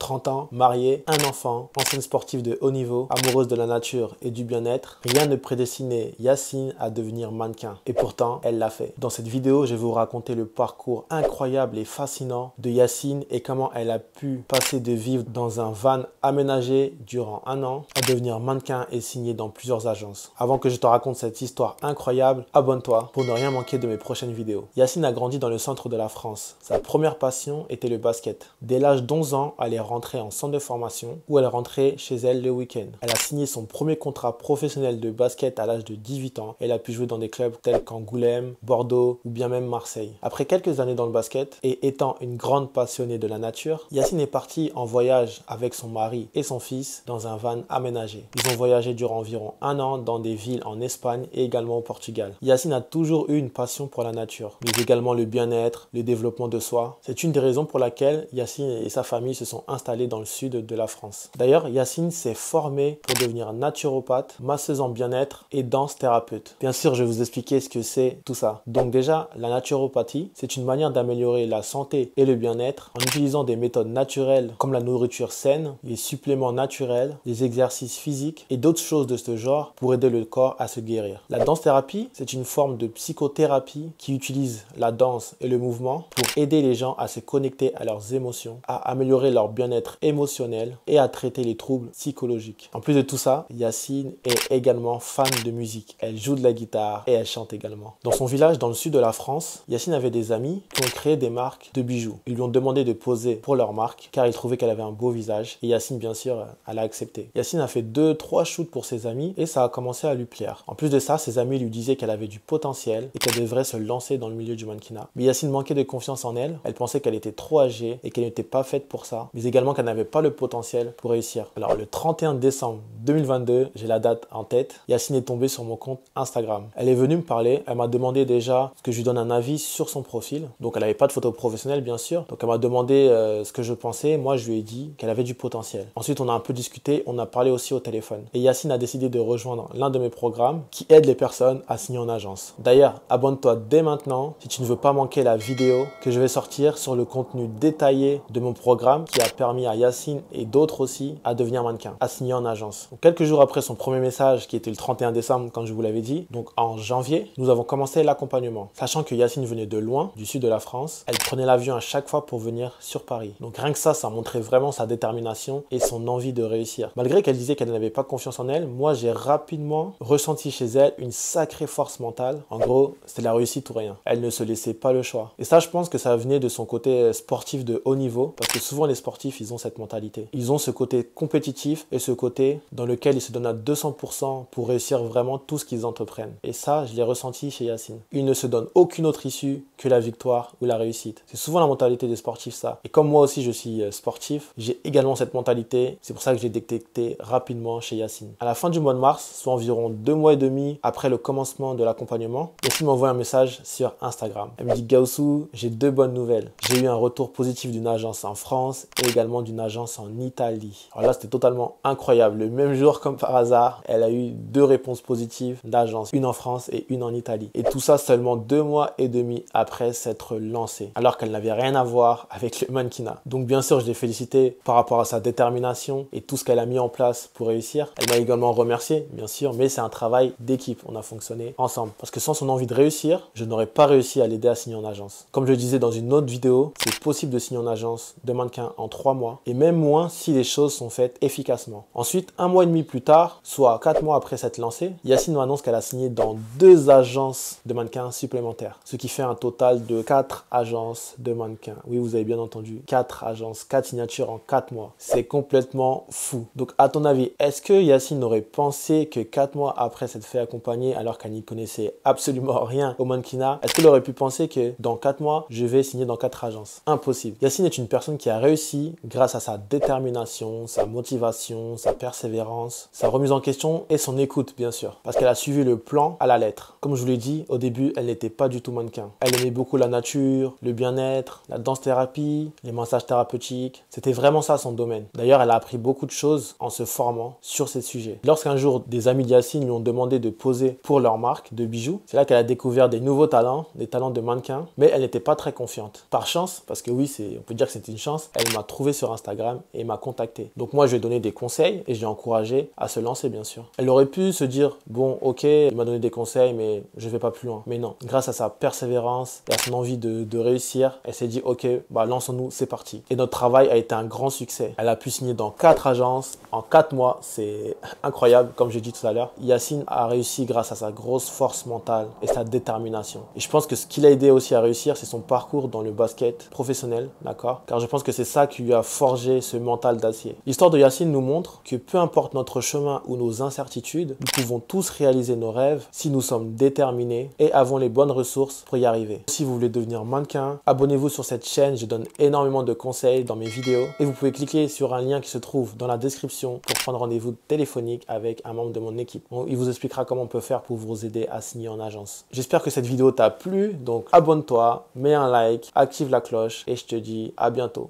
30 ans, mariée, un enfant, ancienne sportive de haut niveau, amoureuse de la nature et du bien-être, rien ne prédestinait Yacine à devenir mannequin. Et pourtant, elle l'a fait. Dans cette vidéo, je vais vous raconter le parcours incroyable et fascinant de Yacine et comment elle a pu passer de vivre dans un van aménagé durant un an à devenir mannequin et signer dans plusieurs agences. Avant que je te raconte cette histoire incroyable, abonne-toi pour ne rien manquer de mes prochaines vidéos. Yacine a grandi dans le centre de la France. Sa première passion était le basket. Dès l'âge d'11 ans, elle est rentrée en centre de formation où elle rentrait chez elle le week-end. Elle a signé son premier contrat professionnel de basket à l'âge de 18 ans. Elle a pu jouer dans des clubs tels qu'Angoulême, Bordeaux ou bien même Marseille. Après quelques années dans le basket et étant une grande passionnée de la nature, Yacine est partie en voyage avec son mari et son fils dans un van aménagé. Ils ont voyagé durant environ un an dans des villes en Espagne et également au Portugal. Yacine a toujours eu une passion pour la nature, mais également le bien-être, le développement de soi. C'est une des raisons pour laquelle Yacine et sa famille se sont installés dans le sud de la France. D'ailleurs, Yacine s'est formée pour devenir naturopathe, masseuse en bien-être et danse thérapeute. Bien sûr, je vais vous expliquer ce que c'est tout ça. Donc déjà, la naturopathie, c'est une manière d'améliorer la santé et le bien-être en utilisant des méthodes naturelles comme la nourriture saine, les suppléments naturels, les exercices physiques et d'autres choses de ce genre pour aider le corps à se guérir. La danse-thérapie, c'est une forme de psychothérapie qui utilise la danse et le mouvement pour aider les gens à se connecter à leurs émotions, à améliorer leur bien-être émotionnel et à traiter les troubles psychologiques. En plus de tout ça, Yacine est également fan de musique. Elle joue de la guitare et elle chante également. Dans son village dans le sud de la France, Yacine avait des amis qui ont créé des marques de bijoux. Ils lui ont demandé de poser pour leur marque car ils trouvaient qu'elle avait un beau visage et Yacine bien sûr elle a accepté. Yacine a fait 2-3 shoots pour ses amis et ça a commencé à lui plaire. En plus de ça, ses amis lui disaient qu'elle avait du potentiel et qu'elle devrait se lancer dans le milieu du mannequinat. Mais Yacine manquait de confiance en elle. Elle pensait qu'elle était trop âgée et qu'elle n'était pas faite pour ça, mais également qu'elle n'avait pas le potentiel pour réussir. Alors le 31 décembre 2022, j'ai la date en tête, Yacine est tombée sur mon compte Instagram. Elle est venue me parler, elle m'a demandé déjà que je lui donne un avis sur son profil. Donc elle n'avait pas de photo professionnelle bien sûr, donc elle m'a demandé ce que je pensais. Moi je lui ai dit qu'elle avait du potentiel. Ensuite on a un peu discuté, on a parlé aussi au téléphone. Et Yacine a décidé de rejoindre l'un de mes programmes qui aide les personnes à signer en agence. D'ailleurs, abonne-toi dès maintenant si tu ne veux pas manquer la vidéo que je vais sortir sur le contenu détaillé de mon programme qui a permis à Yacine et d'autres aussi à devenir mannequin, à signer en agence. Donc, quelques jours après son premier message qui était le 31 décembre comme je vous l'avais dit, donc en janvier, nous avons commencé l'accompagnement. Sachant que Yacine venait de loin, du sud de la France, elle prenait l'avion à chaque fois pour venir sur Paris. Donc rien que ça montrait vraiment sa détermination et son envie de réussir. Malgré qu'elle disait qu'elle n'avait pas confiance en elle, moi j'ai rapidement ressenti chez elle une sacrée force mentale. En gros, c'était la réussite ou rien. Elle ne se laissait pas le choix. Et ça, je pense que ça venait de son côté sportif de haut niveau, parce que souvent les sportifs, ils ont cette mentalité. Ils ont ce côté compétitif et ce côté dans lequel ils se donnent à 200% pour réussir vraiment tout ce qu'ils entreprennent. Et ça, je l'ai ressenti chez Yacine. Ils ne se donnent aucune autre issue que la victoire ou la réussite. C'est souvent la mentalité des sportifs, ça. Et comme moi aussi, je suis sportif, j'ai également cette mentalité. C'est pour ça que j'ai détecté rapidement chez Yacine. À la fin du mois de mars, soit environ 2 mois et demi après le commencement de l'accompagnement, Yacine m'envoie un message sur Instagram. Elle me dit: Gaoussou, j'ai 2 bonnes nouvelles. J'ai eu un retour positif d'une agence en France et également d'une agence en Italie. Alors là, c'était totalement incroyable. Le même jour, comme par hasard, elle a eu 2 réponses positives d'agences, une en France et une en Italie. Et tout ça seulement 2 mois et demi après s'être lancée, alors qu'elle n'avait rien à voir avec le mannequinat. Donc bien sûr, je l'ai félicitée par rapport à sa détermination et tout ce qu'elle a mis en place pour réussir. Elle m'a également remercié, bien sûr, mais c'est un travail d'équipe. On a fonctionné ensemble. Parce que sans son envie de réussir, je n'aurais pas réussi à l'aider à signer en agence. Comme je le disais dans une autre vidéo, c'est possible de signer en agence de mannequin en 3 mois et même moins si les choses sont faites efficacement. Ensuite, 1 mois et demi plus tard, soit 4 mois après s'être lancée, Yacine nous annonce qu'elle a signé dans 2 agences de mannequins supplémentaires. Ce qui fait un total de 4 agences de mannequins. Oui, vous avez bien entendu, 4 agences, 4 signatures en 4 mois. C'est complètement fou. Donc à ton avis, est-ce que Yacine aurait pensé que 4 mois après s'être fait accompagner alors qu'elle n'y connaissait absolument rien au mannequinat, est-ce qu'elle aurait pu penser que dans 4 mois, je vais signer dans 4 agences? Impossible. Yacine est une personne qui a réussi grâce à sa détermination, sa motivation, sa persévérance, sa remise en question et son écoute bien sûr. Parce qu'elle a suivi le plan à la lettre. Comme je vous l'ai dit, au début, elle n'était pas du tout mannequin. Elle aimait aimait beaucoup la nature, le bien-être, la danse-thérapie, les massages thérapeutiques. C'était vraiment ça son domaine. D'ailleurs, elle a appris beaucoup de choses en se formant sur ces sujets. Lorsqu'un jour, des amis de Yacine lui ont demandé de poser pour leur marque de bijoux, c'est là qu'elle a découvert des nouveaux talents, des talents de mannequin, mais elle n'était pas très confiante. Par chance, parce que oui, on peut dire que c'est une chance, elle m'a trouvé sur Instagram et m'a contacté. Donc moi, je lui ai donné des conseils et je l'ai encouragé à se lancer, bien sûr. Elle aurait pu se dire, bon, ok, il m'a donné des conseils, mais je vais pas plus loin. Mais non, grâce à sa persévérance et à son envie de réussir, elle s'est dit, ok, bah lançons-nous, c'est parti. Et notre travail a été un grand succès. Elle a pu signer dans 4 agences en 4 mois. C'est incroyable, comme j'ai dit tout à l'heure. Yacine a réussi grâce à sa grosse force mentale et sa détermination. Et je pense que ce qui l'a aidé aussi à réussir, c'est son parcours dans le basket professionnel, d'accord? Car je pense que c'est ça qui lui a forgé ce mental d'acier. L'histoire de Yacine nous montre que peu importe notre chemin ou nos incertitudes, nous pouvons tous réaliser nos rêves si nous sommes déterminés et avons les bonnes ressources pour y arriver. Si vous voulez devenir mannequin, abonnez-vous sur cette chaîne, je donne énormément de conseils dans mes vidéos et vous pouvez cliquer sur un lien qui se trouve dans la description pour prendre rendez-vous téléphonique avec un membre de mon équipe. Il vous expliquera comment on peut faire pour vous aider à signer en agence. J'espère que cette vidéo t'a plu, donc abonne-toi, mets un like, active la cloche et je te dis à bientôt.